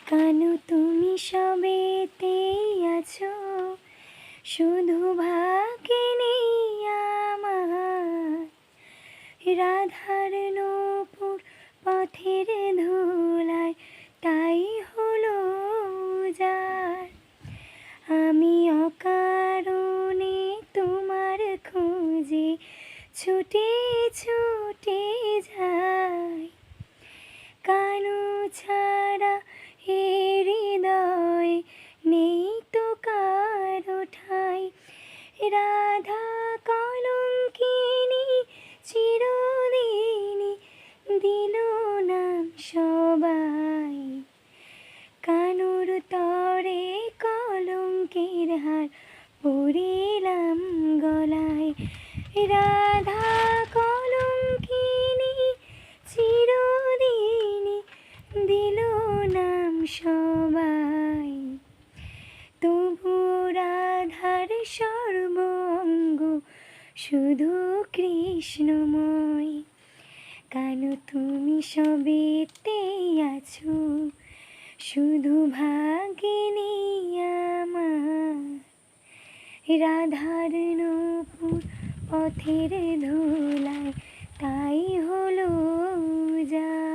কেন তুমি সবেতেই আছো, শুধু ভাগ্যে নেই আমার। রাধার নূপুর পথের ধুলায় তাই হলো উজাড়। আমি অকারণে তোমার খোঁজে ছুটে ছুটে যাই। কানু ছাড়া এ হৃদয়ে নেই তো কারো ঠাঁই। রাধা কলঙ্কিনী চিরদিনই দিল নাম সবাই। কানুর তরে কলঙ্কের হার পরিলাম গলায়। রাধা কলঙ্কিনী চিরদিনই দিল নাম সবাই। তবু রাধার সর্বঙ্গ শুধু কৃষ্ণময়। কেন তুমি সবেতেই আছো, শুধু ভাগ্যে নেই আমার। রাধার নূপুর পথের ধুলায় তাই হলো উজাড়।